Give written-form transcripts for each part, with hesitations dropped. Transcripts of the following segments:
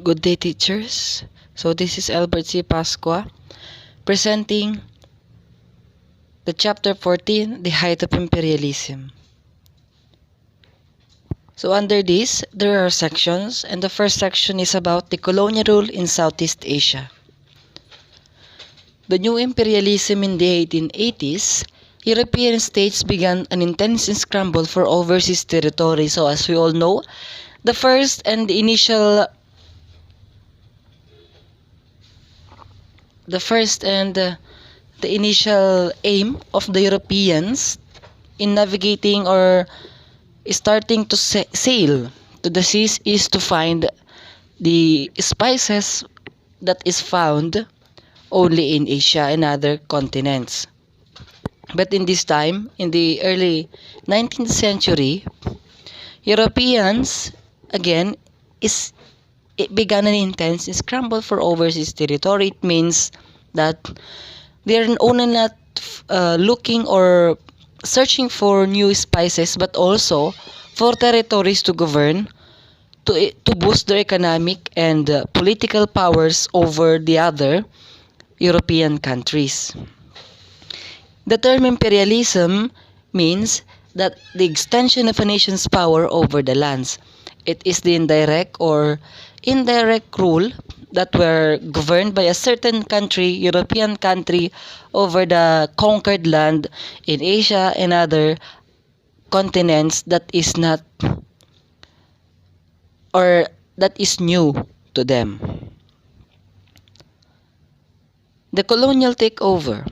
Good day, teachers. So this is Albert C. Pasqua presenting the chapter 14, The Height of Imperialism. So under this, there are sections, and the first section is about the colonial rule in Southeast Asia. The new imperialism in the 1880s, European states began an intense scramble for overseas territory. So as we all know, the first and the initial aim of the Europeans in navigating or starting to sail to the seas is to find the spices that is found only in Asia and other continents. But in this time, in the early 19th century, Europeans again it began an intense scramble for overseas territory. It means that they are only not looking or searching for new spices, but also for territories to govern, to boost their economic and political powers over the other European countries. The term imperialism means that the extension of a nation's power over the lands. It is the indirect rule that were governed by a certain country, European country, over the conquered land in Asia and other continents that is not or that is new to them. The colonial takeover.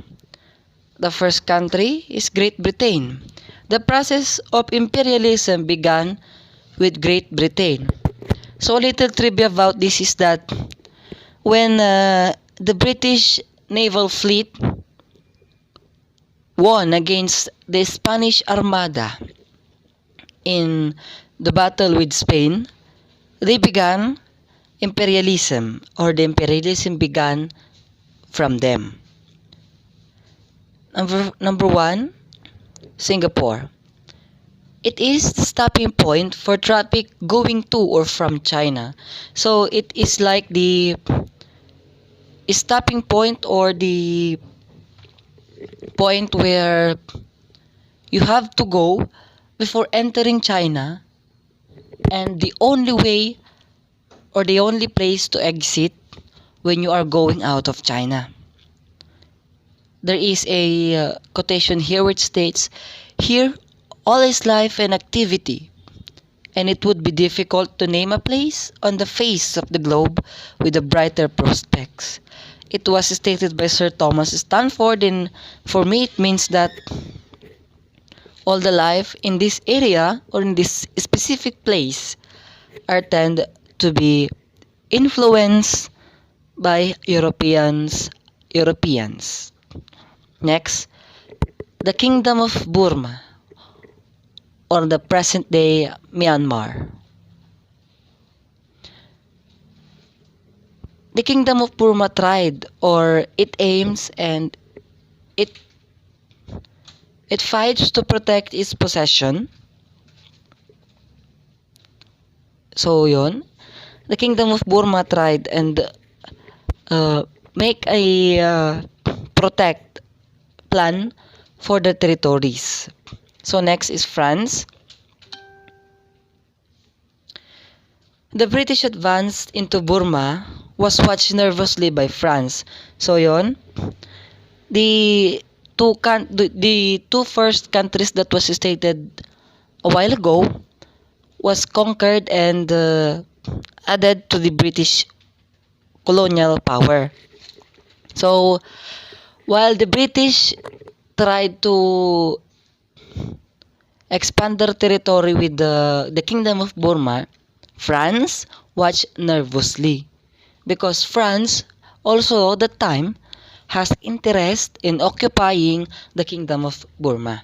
The first country is Great Britain. The process of imperialism began with Great Britain. So a little trivia about this is that when the British naval fleet won against the Spanish Armada in the battle with Spain, they began imperialism, or the imperialism began from them. Number one, Singapore. It is the stopping point for traffic going to or from China. So it is like the stopping point or the point where you have to go before entering China, and the only way or the only place to exit when you are going out of China. There is a quotation here which states, "Here all is life and activity, and it would be difficult to name a place on the face of the globe with the brighter prospects." It was stated by Sir Thomas Stanford, and for me it means that all the life in this area or in this specific place are tend to be influenced by Europeans. Next, the Kingdom of Burma, or the present-day Myanmar. The Kingdom of Burma tried, or it aims and it fights to protect its possession. So yun, the Kingdom of Burma tried and make a protect plan for the territories. So next is France. The British advance into Burma was watched nervously by France. So yon, the two first countries that was stated a while ago was conquered and added to the British colonial power. So while the British tried to expand their territory with the Kingdom of Burma, France watched nervously, because France also at that time has interest in occupying the Kingdom of Burma.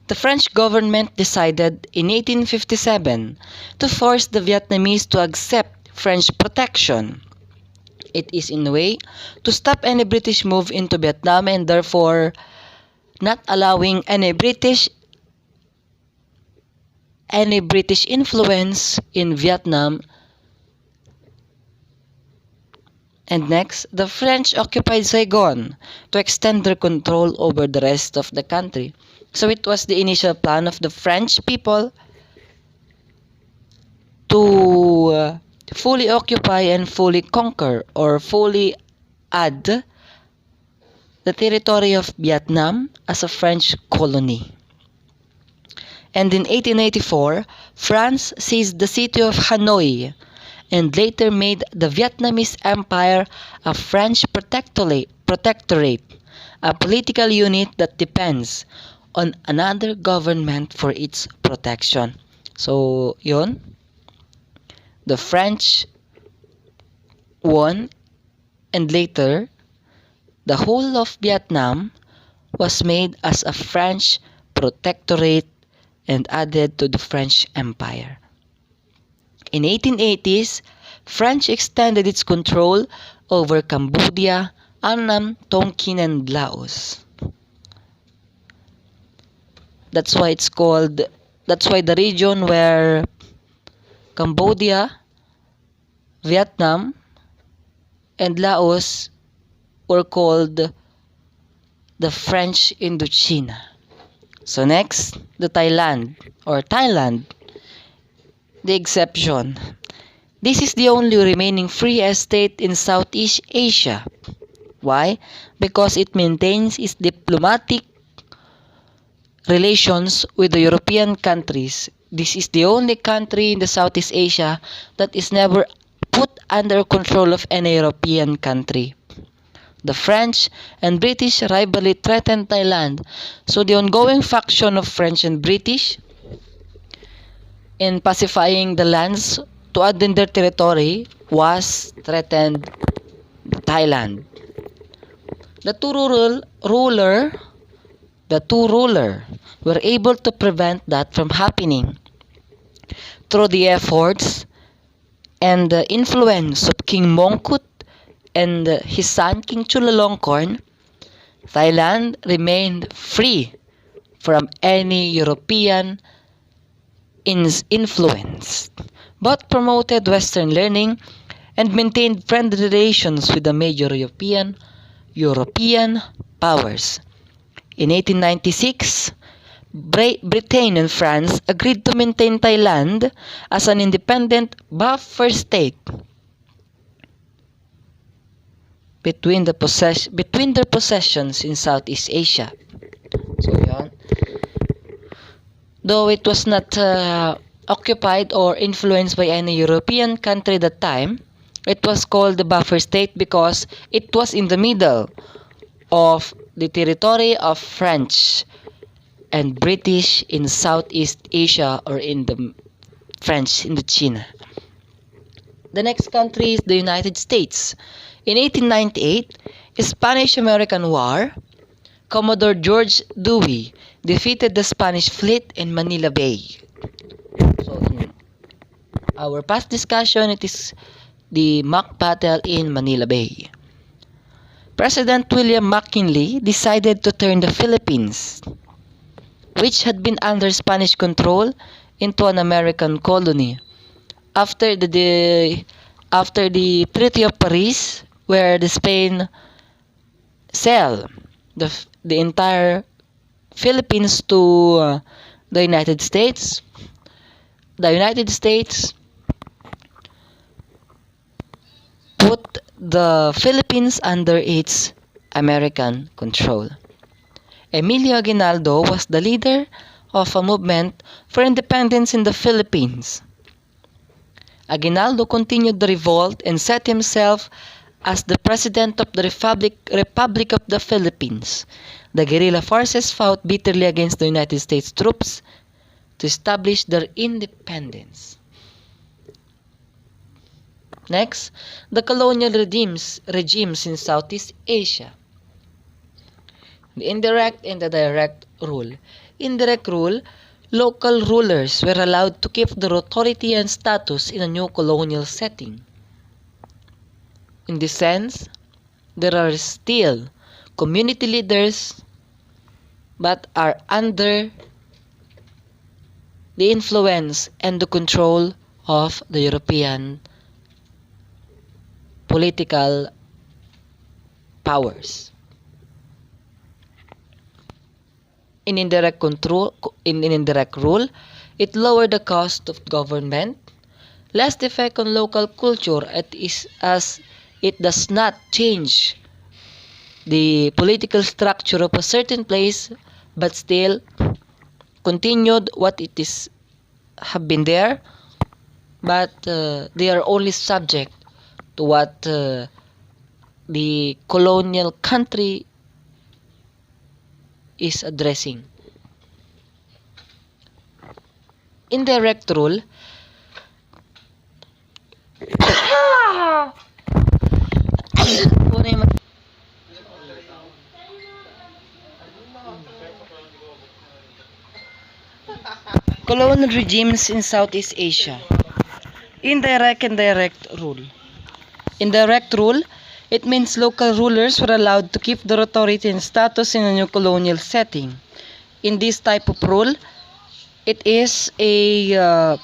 The French government decided in 1857 to force the Vietnamese to accept French protection. It is in a way to stop any British move into Vietnam, and therefore not allowing any British influence in Vietnam And next, the French occupied Saigon to extend their control over the rest of the country. So it was the initial plan of the French people to fully occupy and fully conquer or fully add the territory of Vietnam as a French colony. And in 1884, France seized the city of Hanoi and later made the Vietnamese Empire a French protectorate, a political unit that depends on another government for its protection. So, yun, the French won, and later, the whole of Vietnam was made as a French protectorate and added to the French Empire. In 1880s, French extended its control over Cambodia, Annam, Tonkin, and Laos. That's why the region where Cambodia, Vietnam, and Laos were called the French Indochina. So next, the Thailand, the exception. This is the only remaining free estate in Southeast Asia. Why? Because it maintains its diplomatic relations with the European countries. This is the only country in the Southeast Asia that is never put under control of any European country. The French and British rivalry threatened Thailand, so the ongoing faction of French and British in pacifying the lands to add in their territory was threatened Thailand. The two ruler were able to prevent that from happening through the efforts and the influence of King Mongkut and his son King Chulalongkorn. Thailand remained free from any European influence, but promoted Western learning and maintained friendly relations with the major European powers. In 1896, Britain and France agreed to maintain Thailand as an independent buffer state between their possessions in Southeast Asia. So yan. Though it was not occupied or influenced by any European country at that time, it was called the buffer state because it was in the middle of the territory of French and British in Southeast Asia or in the French Indochina. The next country is the United States. In 1898, Spanish-American War, Commodore George Dewey defeated the Spanish fleet in Manila Bay. So in our past discussion, it is the mock battle in Manila Bay. President William McKinley decided to turn the Philippines, which had been under Spanish control, into an American colony. After the Treaty of Paris, where the Spain sell the entire Philippines to the United States, put the Philippines under its American control. Emilio Aguinaldo was the leader of a movement for independence in the Philippines. Aguinaldo continued the revolt and set himself as the president of the Republic of the Philippines. The guerrilla forces fought bitterly against the United States troops to establish their independence. Next, the colonial regimes in Southeast Asia. The indirect and the direct rule. Indirect rule, local rulers were allowed to keep their authority and status in a new colonial setting. In this sense, there are still community leaders but are under the influence and the control of the European political powers. In indirect control, in indirect rule, it lowered the cost of government, less effect on local culture as it does not change the political structure of a certain place, but still continued what it is have been there, but they are only subject to what the colonial country is addressing. Indirect rule colonial regimes in Southeast Asia. Indirect and direct rule. Indirect rule, it means local rulers were allowed to keep their authority and status in a new colonial setting. In this type of rule, it is a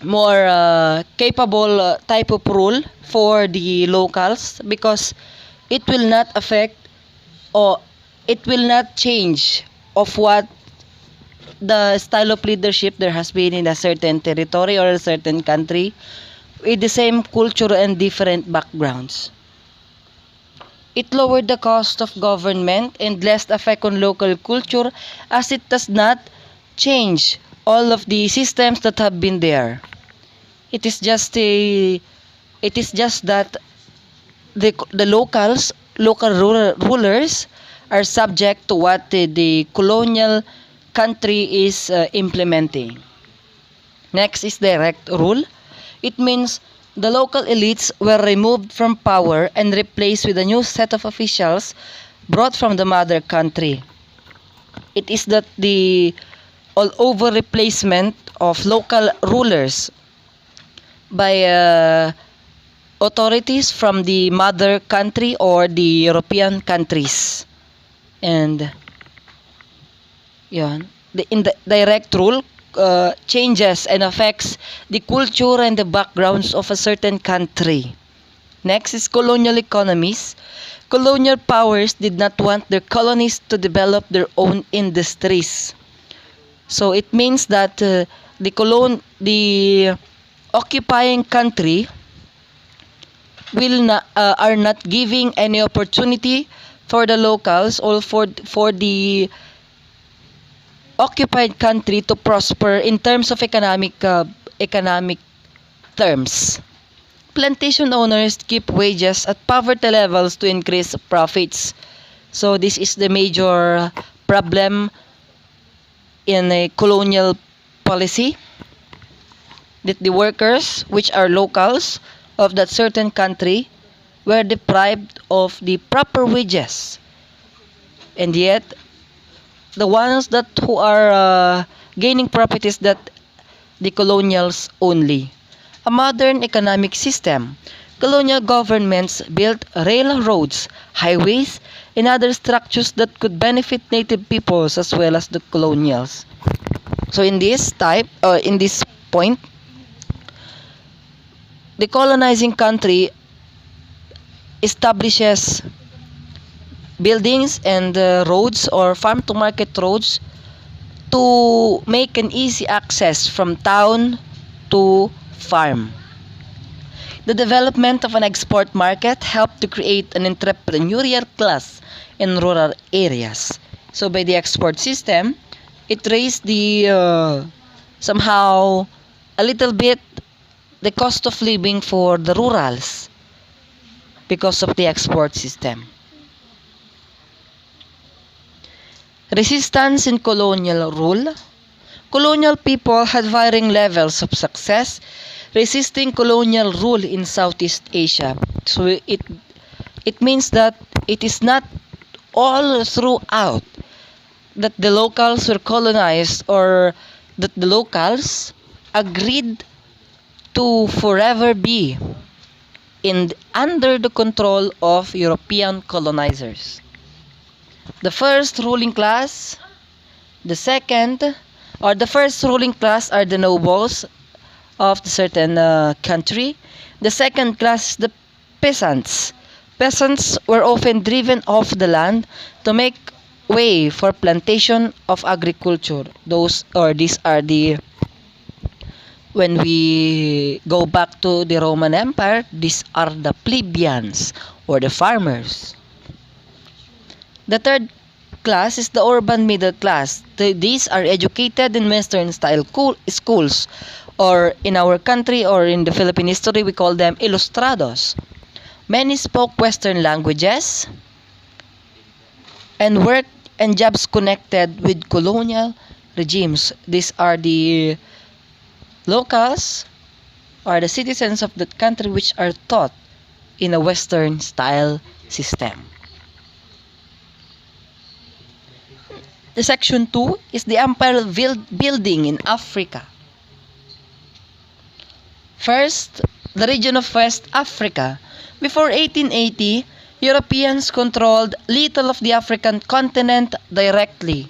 more capable type of rule for the locals because it will not affect or it will not change of what the style of leadership there has been in a certain territory or a certain country with the same culture and different backgrounds. It lowered the cost of government and less effect on local culture as it does not change all of the systems that have been there. It is just that the local rulers are subject to what the colonial country is implementing. Next is direct rule. It means the local elites were removed from power and replaced with a new set of officials brought from the mother country. It is that the all-over replacement of local rulers by authorities from the mother country or the European countries. And in the direct rule changes and affects the culture and the backgrounds of a certain country. Next is colonial economies. Colonial powers did not want their colonies to develop their own industries. So it means that the occupying country are not giving any opportunity for the locals or for the occupied country to prosper in terms of economic terms. Plantation owners keep wages at poverty levels to increase profits. So this is the major problem in a colonial policy, that the workers, which are locals of that certain country, were deprived of the proper wages, and yet the ones that who are gaining profit is that the colonials only. A modern economic system. Colonial governments built railroads, highways, and other structures that could benefit native peoples as well as the colonials. So in this point, the colonizing country establishes buildings and roads or farm to market roads to make an easy access from town to farm. The development of an export market helped to create an entrepreneurial class in rural areas. So by the export system, it raised the somehow a little bit the cost of living for the rurals because of the export system. Resistance in colonial rule. Colonial people had varying levels of success resisting colonial rule in Southeast Asia. So it means that it is not all throughout that the locals were colonized or that the locals agreed to forever be under the control of European colonizers. The first ruling class, the first ruling class are the nobles of the certain country. The second class, the peasants, Peasants were often driven off the land to make way for plantation of agriculture. These are the when we go back to the Roman Empire, these are the plebeians or the farmers. The third class is the urban middle class. These are educated in Western style schools, or in our country or in the Philippine history we call them ilustrados. Many spoke Western languages and worked and jobs connected with colonial regimes. These are the locals or the citizens of that country which are taught in a Western style system. The section 2 is the empire building in Africa. First, the region of West Africa. Before 1880, Europeans controlled little of the African continent directly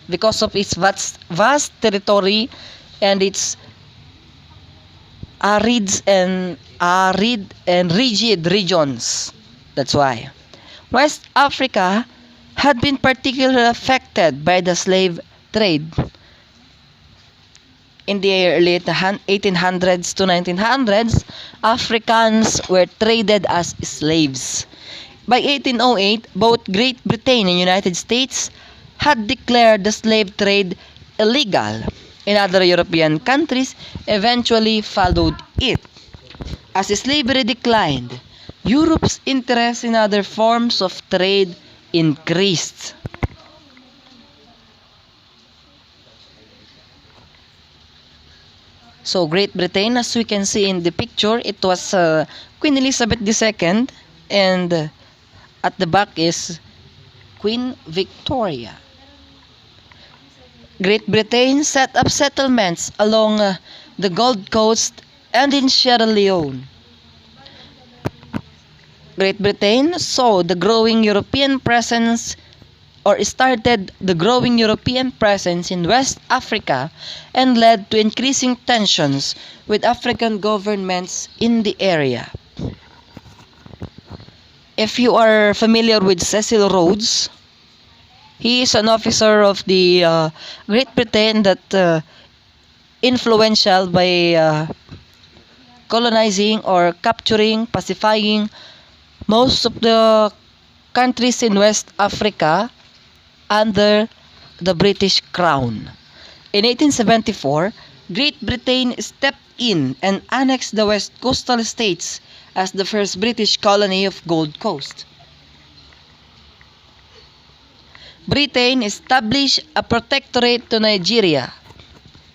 because of its vast territory and its arid and rigid regions. That's why West Africa had been particularly affected by the slave trade. In the late 1800s to 1900s, Africans were traded as slaves. By 1808, both Great Britain and United States had declared the slave trade illegal, and other European countries eventually followed it. As slavery declined, Europe's interest in other forms of trade increased. So Great Britain, as we can see in the picture, it was Queen Elizabeth II, and at the back is Queen Victoria. Great Britain set up settlements along the Gold Coast and in Sierra Leone. Great Britain saw the growing European presence or started the growing European presence in West Africa and led to increasing tensions with African governments in the area. If you are familiar with Cecil Rhodes, he is an officer of the Great Britain that influential by colonizing or capturing, pacifying most of the countries in West Africa under the British Crown. In 1874, Great Britain stepped in and annexed the West Coastal States as the first British colony of Gold Coast. Britain established a protectorate to Nigeria.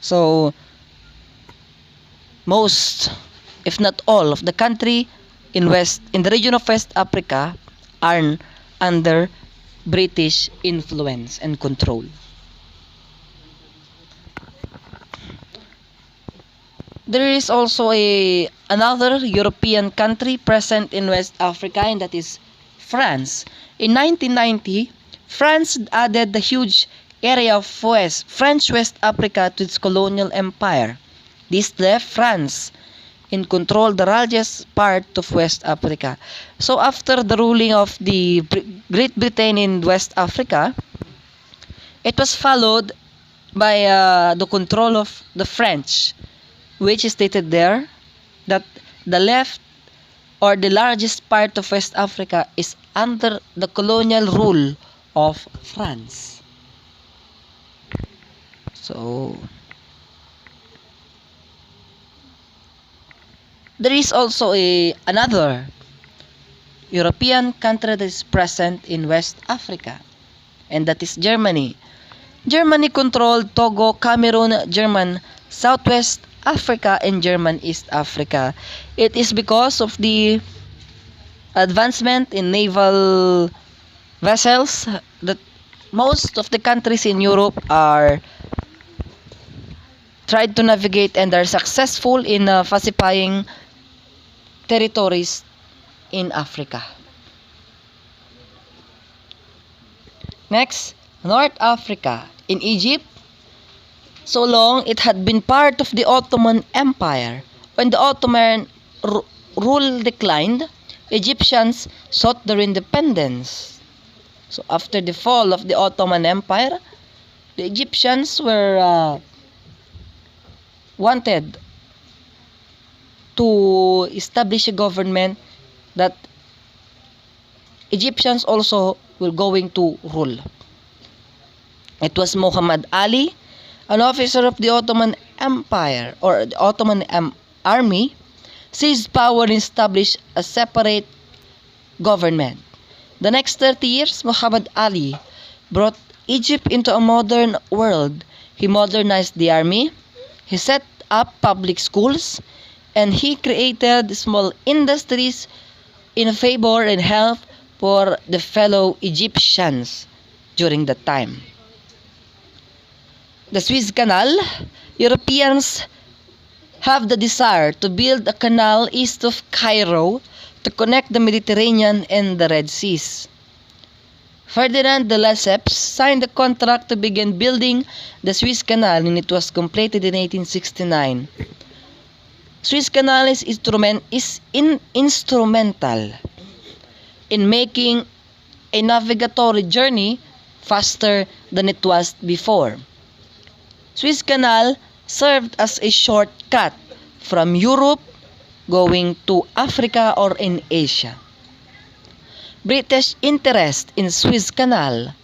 So, most, if not all, of the country in the region of West Africa are under British influence and control. There is also another European country present in West Africa, and that is France. In 1990, France added the huge area of French West Africa to its colonial empire. This left France in control the largest part of West Africa. So after the ruling of the Great Britain in West Africa, it was followed by the control of the French, which is stated there that the left or the largest part of West Africa is under the colonial rule of France. So there is also another European country that is present in West Africa, and that is Germany. Germany controlled Togo, Cameroon, German Southwest Africa, and German East Africa. It is because of the advancement in naval vessels that most of the countries in Europe are tried to navigate and are successful in pacifying territories in Africa. Next, North Africa. In Egypt, so long it had been part of the Ottoman Empire. When the Ottoman rule declined, Egyptians sought their independence. So after the fall of the Ottoman Empire, the Egyptians were wanted to establish a government that Egyptians also were going to rule. It was Muhammad Ali, an officer of the Ottoman Empire or the Ottoman army, seized power and established a separate government. The next 30 years, Muhammad Ali brought Egypt into a modern world. He modernized the army, he set up public schools, and he created small industries in favor and help for the fellow Egyptians during that time. The Suez Canal, Europeans have the desire to build a canal east of Cairo to connect the Mediterranean and the Red Seas. Ferdinand de Lesseps signed a contract to begin building the Suez Canal and it was completed in 1869. Suez Canal is instrumental in making a navigatory journey faster than it was before. Suez Canal served as a shortcut from Europe going to Africa or in Asia. British interest in Suez Canal.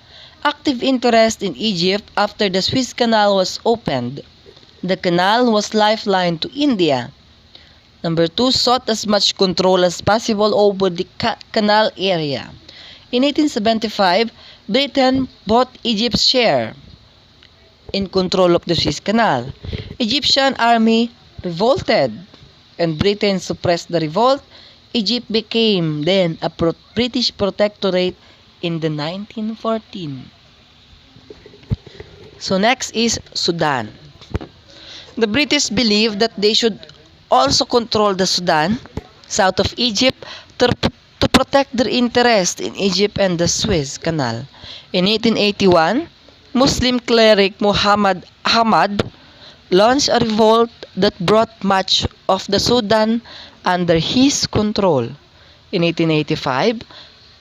Active interest in Egypt after the Suez Canal was opened. The canal was lifeline to India. Number 2, sought as much control as possible over the canal area. In 1875, Britain bought Egypt's share in control of the Suez Canal. Egyptian army revolted and Britain suppressed the revolt. Egypt became then a British protectorate in the 1914. So next is Sudan. The British believed that they should also control the Sudan, south of Egypt, to protect their interest in Egypt and the Suez Canal. In 1881, Muslim cleric Muhammad Ahmad launched a revolt that brought much of the Sudan under his control. In 1885,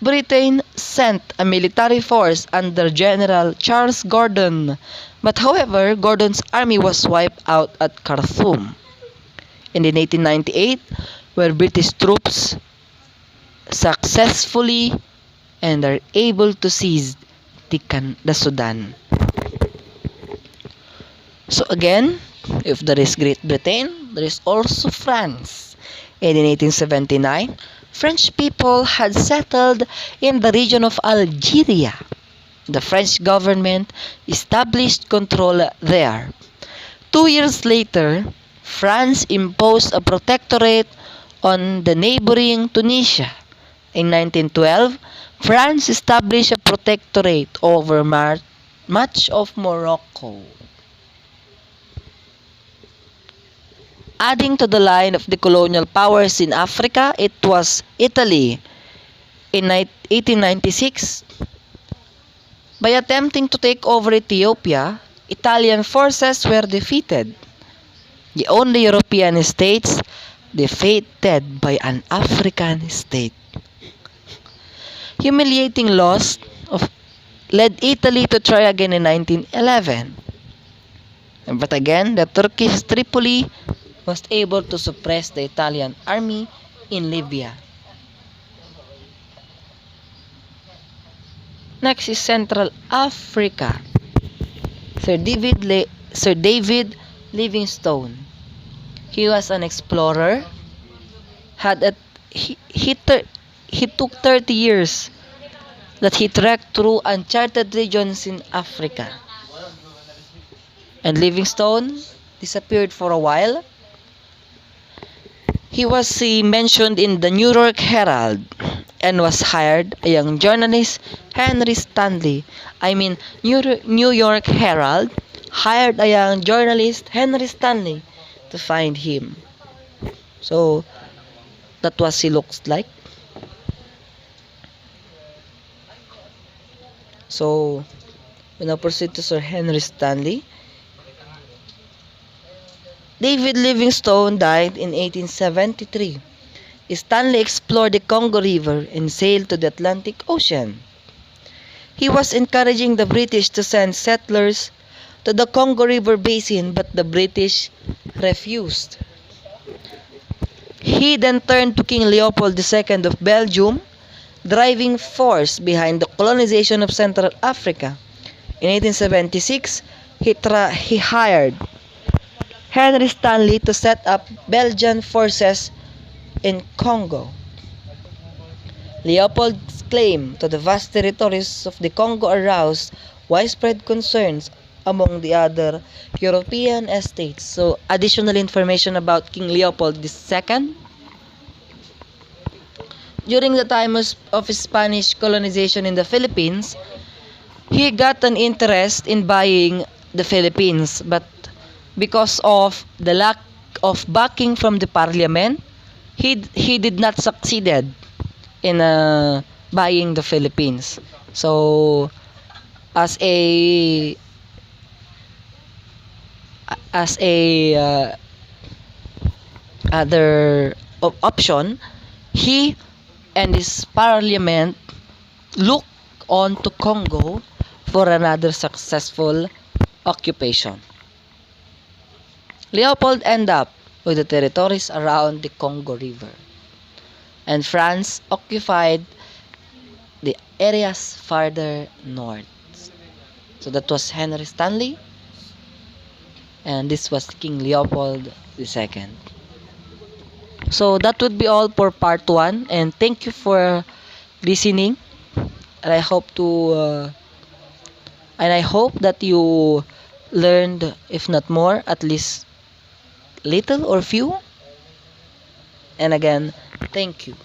Britain sent a military force under General Charles Gordon, but however, Gordon's army was wiped out at Khartoum. And in 1898, where British troops successfully and are able to seize the Sudan. So again, if there is Great Britain, there is also France. And in 1879, French people had settled in the region of Algeria. The French government established control there. 2 years later, France imposed a protectorate on the neighboring Tunisia. In 1912, France established a protectorate over much of Morocco. Adding to the line of the colonial powers in Africa, it was Italy. In 1896, by attempting to take over Ethiopia, Italian forces were defeated. The only European states defeated by an African state. Humiliating loss led Italy to try again in 1911. But again, the Turkish Tripoli was able to suppress the Italian army in Libya. Next is Central Africa. Sir David Livingstone. He was an explorer. He took 30 years that he trekked through uncharted regions in Africa. And Livingstone disappeared for a while. He was mentioned in the New York Herald and was hired a young journalist, Henry Stanley. New York Herald hired a young journalist, Henry Stanley, to find him. So, that was he looks like. So, we now proceed to Sir Henry Stanley. David Livingstone died in 1873. Stanley explored the Congo River and sailed to the Atlantic Ocean. He was encouraging the British to send settlers to the Congo River basin, but the British refused. He then turned to King Leopold II of Belgium, driving force behind the colonization of Central Africa. In 1876, he hired Henry Stanley to set up Belgian forces in Congo. Leopold's claim to the vast territories of the Congo aroused widespread concerns among the other European estates. So, additional information about King Leopold II. During the time of Spanish colonization in the Philippines, he got an interest in buying the Philippines, but because of the lack of backing from the parliament, he did not succeeded in buying the Philippines. So as a other option, he and his parliament looked on to Congo for another successful occupation. Leopold ended up with the territories around the Congo River, and France occupied the areas farther north. So that was Henry Stanley, and this was King Leopold II. So that would be all for part 1, and thank you for listening. And I hope that you learned, if not more, at least little or few. And again, thank you.